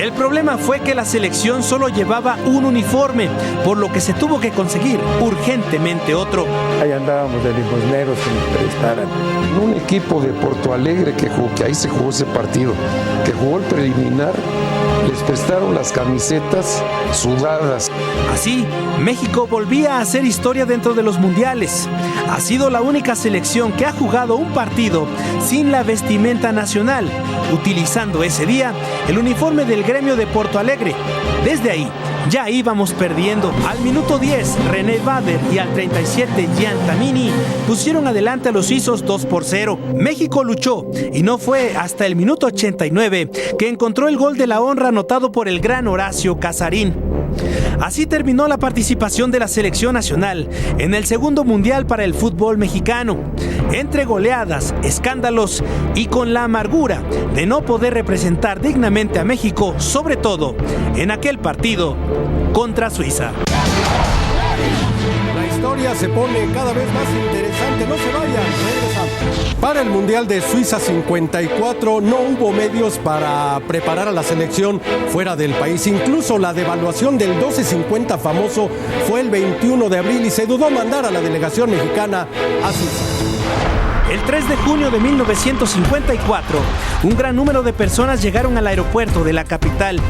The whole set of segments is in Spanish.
El problema fue que la selección solo llevaba un uniforme, por lo que se tuvo que conseguir urgentemente otro. Ahí andábamos de limosneros que nos prestaran. Un equipo de Porto Alegre que ahí se jugó ese partido, que jugó el preliminar, les prestaron las camisetas sudadas. Así, México volvía a hacer historia dentro de los mundiales. Ha sido la única selección que ha jugado un partido sin la vestimenta nacional, utilizando ese día el uniforme del gremio de Porto Alegre. Desde ahí, ya íbamos perdiendo. Al minuto 10, René Bader y al 37, Gian Tamini pusieron adelante a los suizos 2-0. México luchó y no fue hasta el minuto 89 que encontró el gol de la honra anotado por el gran Horacio Casarín. Así terminó la participación de la selección nacional en el segundo mundial para el fútbol mexicano, entre goleadas, escándalos y con la amargura de no poder representar dignamente a México, sobre todo en aquel partido contra Suiza. La historia se pone cada vez más interesante, no se vayan, regresamos. Para el Mundial de Suiza 54 no hubo medios para preparar a la selección fuera del país. Incluso la devaluación del 12.50 famoso fue el 21 de abril y se dudó mandar a la delegación mexicana a Suiza. El 3 de junio de 1954, un gran número de personas llegaron al aeropuerto de la capital.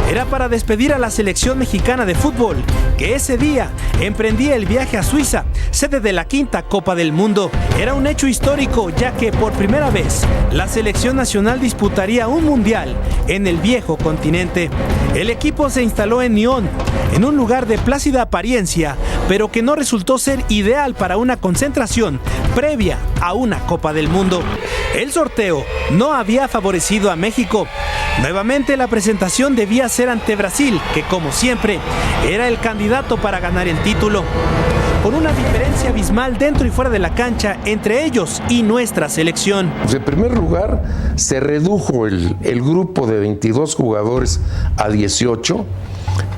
Era para despedir a la selección mexicana de fútbol, que ese día emprendía el viaje a Suiza, sede de la quinta Copa del Mundo. Era un hecho histórico, ya que por primera vez la selección nacional disputaría un mundial en el viejo continente. El equipo se instaló en Nyon, en un lugar de plácida apariencia, pero que no resultó ser ideal para una concentración previa a una Copa del Mundo. El sorteo no había favorecido a México. Nuevamente la presentación debía ser ante Brasil, que como siempre era el candidato para ganar el título, con una diferencia abismal dentro y fuera de la cancha entre ellos y nuestra selección. En primer lugar, se redujo el grupo de 22 jugadores a 18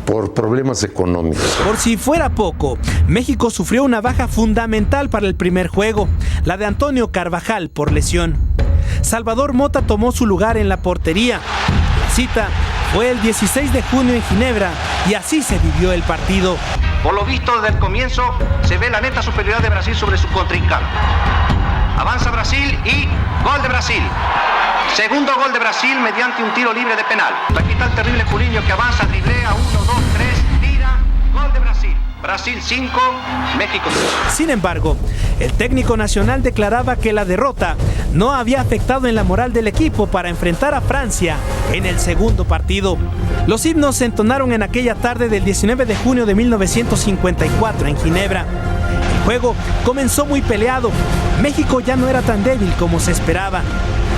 por problemas económicos. Por si fuera poco, México sufrió una baja fundamental para el primer juego, la de Antonio Carvajal por lesión. Salvador Mota tomó su lugar en la portería. La cita fue el 16 de junio en Ginebra y así se vivió el partido. Por lo visto, desde el comienzo se ve la neta superioridad de Brasil sobre su contrincante. Avanza Brasil y gol de Brasil. Segundo gol de Brasil mediante un tiro libre de penal. Aquí está el terrible Julinho que avanza, driblea, 1, 2, 3, tira, gol de Brasil. Brasil 5, México 3. Sin embargo, el técnico nacional declaraba que la derrota no había afectado en la moral del equipo para enfrentar a Francia en el segundo partido. Los himnos se entonaron en aquella tarde del 19 de junio de 1954 en Ginebra. El juego comenzó muy peleado. México ya no era tan débil como se esperaba.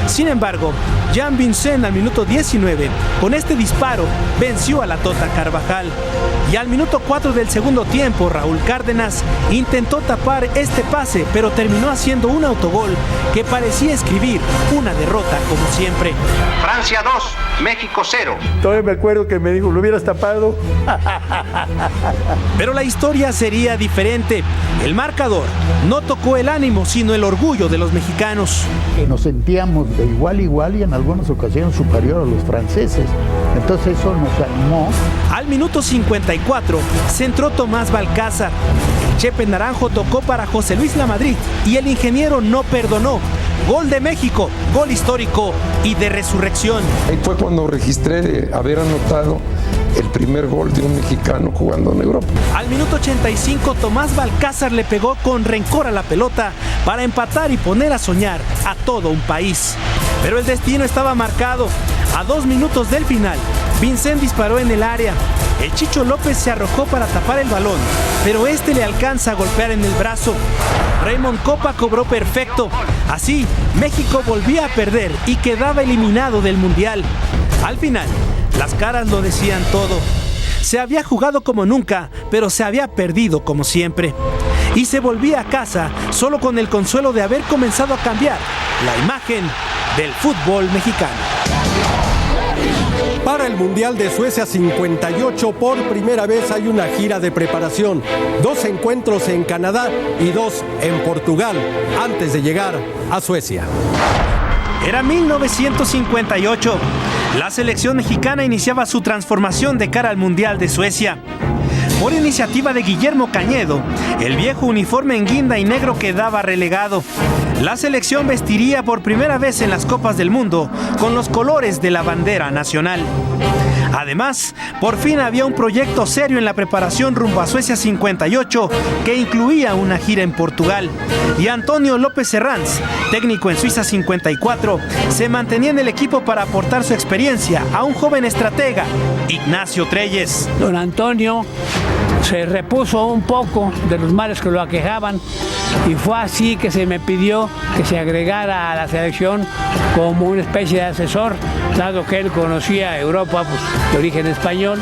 Sin embargo, Jean Vincent al minuto 19, con este disparo, venció a la Tota Carvajal. Y al minuto 4 del segundo tiempo, Raúl Cárdenas intentó tapar este pase, pero terminó haciendo un autogol que parecía escribir una derrota como siempre. Francia 2, México 0. Todavía me acuerdo que me dijo, ¿lo hubieras tapado? Pero la historia sería diferente. El marcador no tocó el ánimo, sino el orgullo de los mexicanos. Que nos sentíamos de igual a igual y en algunas ocasiones superior a los franceses. Entonces eso nos animó. Al minuto 54 centró Tomás Balcázar. El Chepe Naranjo tocó para José Luis Lamadrid y el ingeniero no perdonó. Gol de México, gol histórico y de resurrección. Ahí fue cuando registré de haber anotado el primer gol de un mexicano jugando en Europa. Al minuto 85, Tomás Balcázar le pegó con rencor a la pelota para empatar y poner a soñar a todo un país. Pero el destino estaba marcado. A 2 minutos del final, Vincent disparó en el área. El Chicho López se arrojó para tapar el balón, pero este le alcanza a golpear en el brazo. Raymond Copa cobró perfecto. Así, México volvía a perder y quedaba eliminado del Mundial. Al final, las caras lo decían todo. Se había jugado como nunca, pero se había perdido como siempre. Y se volvía a casa solo con el consuelo de haber comenzado a cambiar la imagen del fútbol mexicano. Para el Mundial de Suecia 58, por primera vez hay una gira de preparación. 2 encuentros en Canadá y 2 en Portugal, antes de llegar a Suecia. Era 1958. La selección mexicana iniciaba su transformación de cara al Mundial de Suecia. Por iniciativa de Guillermo Cañedo, el viejo uniforme en guinda y negro quedaba relegado. La selección vestiría por primera vez en las Copas del Mundo con los colores de la bandera nacional. Además, por fin había un proyecto serio en la preparación rumbo a Suecia 58 que incluía una gira en Portugal. Y Antonio López Herranz, técnico en Suiza 54, se mantenía en el equipo para aportar su experiencia a un joven estratega, Ignacio Treyes. Don Antonio se repuso un poco de los males que lo aquejaban y fue así que se me pidió que se agregara a la selección como una especie de asesor, dado que él conocía Europa de origen español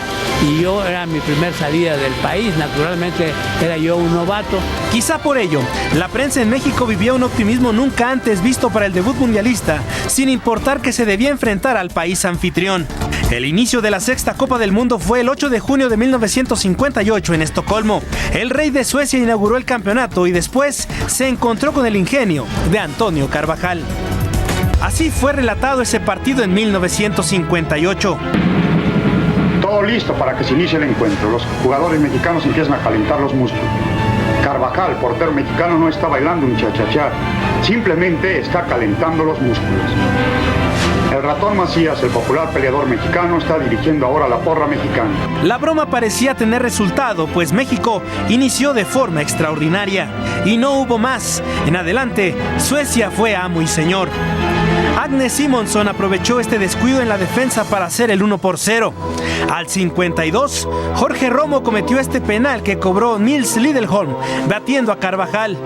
y yo era mi primer salida del país, naturalmente era yo un novato. Quizá por ello, la prensa en México vivía un optimismo nunca antes visto para el debut mundialista, sin importar que se debía enfrentar al país anfitrión. El inicio de la sexta Copa del Mundo fue el 8 de junio de 1958 en Estocolmo. El rey de Suecia inauguró el campeonato y después se encontró con el ingenio de Antonio Carvajal. Así fue relatado ese partido en 1958. Todo listo para que se inicie el encuentro. Los jugadores mexicanos empiezan a calentar los músculos. Carvajal, portero mexicano, no está bailando un cha-cha-cha, simplemente está calentando los músculos. El Ratón Macías, el popular peleador mexicano, está dirigiendo ahora la porra mexicana. La broma parecía tener resultado, pues México inició de forma extraordinaria. Y no hubo más. En adelante, Suecia fue amo y señor. Agne Simonsson aprovechó este descuido en la defensa para hacer el 1-0. Al 52, Jorge Romo cometió este penal que cobró Nils Lidholm, batiendo a Carvajal.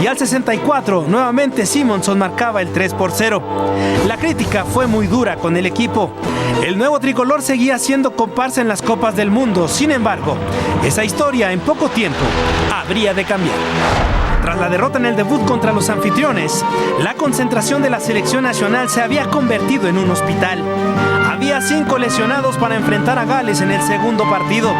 Y al 64, nuevamente Simonsson marcaba el 3-0. La crítica fue muy dura con el equipo. El nuevo tricolor seguía siendo comparsa en las Copas del Mundo. Sin embargo, esa historia en poco tiempo habría de cambiar. Tras la derrota en el debut contra los anfitriones, la concentración de la selección nacional se había convertido en un hospital. Había 5 lesionados para enfrentar a Gales en el segundo partido.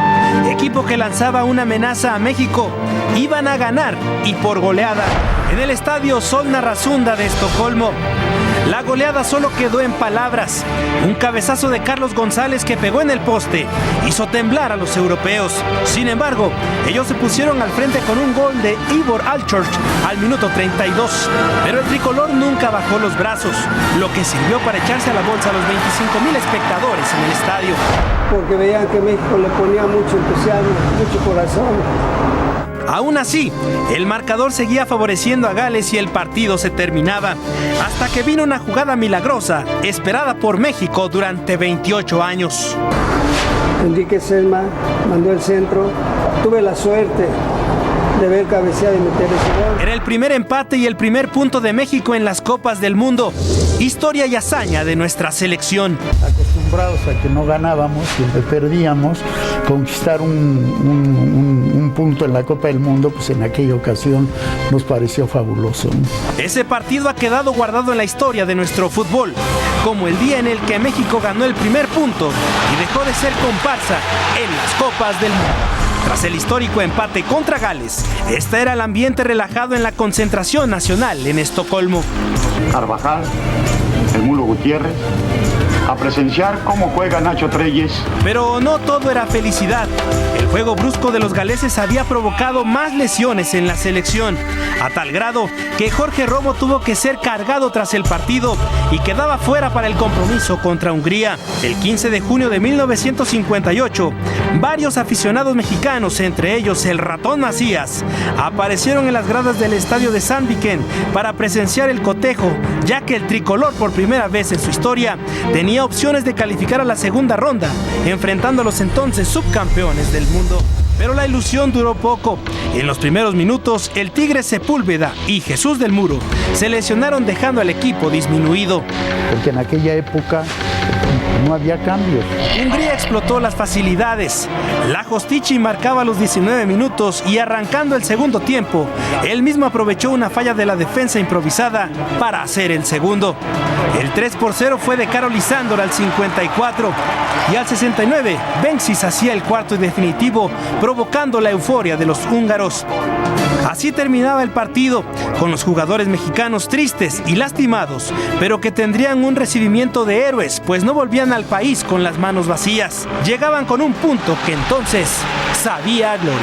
Equipo que lanzaba una amenaza a México. Iban a ganar y por goleada. En el estadio Solna Rasunda de Estocolmo. La goleada solo quedó en palabras. Un cabezazo de Carlos González que pegó en el poste hizo temblar a los europeos. Sin embargo, ellos se pusieron al frente con un gol de Ivor Alchurch al minuto 32. Pero el tricolor nunca bajó los brazos, lo que sirvió para echarse a la bolsa a los 25,000 espectadores en el estadio. Porque veían que México le ponía mucho entusiasmo, mucho corazón. Aún así, el marcador seguía favoreciendo a Gales y el partido se terminaba, hasta que vino una jugada milagrosa, esperada por México durante 28 años. Enrique Selma mandó el centro, tuve la suerte de ver cabecear y meter ese gol. Era el primer empate y el primer punto de México en las Copas del Mundo. Historia y hazaña de nuestra selección. Acostumbrados a que no ganábamos, siempre perdíamos, conquistar un punto en la Copa del Mundo, pues en aquella ocasión nos pareció fabuloso, ¿no? Ese partido ha quedado guardado en la historia de nuestro fútbol, como el día en el que México ganó el primer punto y dejó de ser comparsa en las Copas del Mundo. Tras el histórico empate contra Gales, este era el ambiente relajado en la concentración nacional en Estocolmo. Carvajal, el Mulo Gutiérrez, a presenciar cómo juega Nacho Treyes. Pero no todo era felicidad. El juego brusco de los galeses había provocado más lesiones en la selección, a tal grado que Jorge Romo tuvo que ser cargado tras el partido y quedaba fuera para el compromiso contra Hungría. El 15 de junio de 1958, varios aficionados mexicanos, entre ellos el Ratón Macías, aparecieron en las gradas del estadio de Sandviken para presenciar el cotejo, ya que el tricolor por primera vez en su historia tenía opciones de calificar a la segunda ronda, enfrentando a los entonces subcampeones del mundo. Pero la ilusión duró poco. En los primeros minutos, el Tigre Sepúlveda y Jesús del Muro se lesionaron dejando al equipo disminuido. Porque en aquella época no había cambios. Hungría explotó las facilidades. Lajos Tichi marcaba los 19 minutos y arrancando el segundo tiempo, él mismo aprovechó una falla de la defensa improvisada para hacer el segundo. El 3-0 fue de Karol Sándor al 54 y al 69 Benčić hacía el cuarto y definitivo, provocando la euforia de los húngaros. Así terminaba el partido, con los jugadores mexicanos tristes y lastimados, pero que tendrían un recibimiento de héroes, pues no volvían al país con las manos vacías. Llegaban con un punto que entonces sabía a gloria.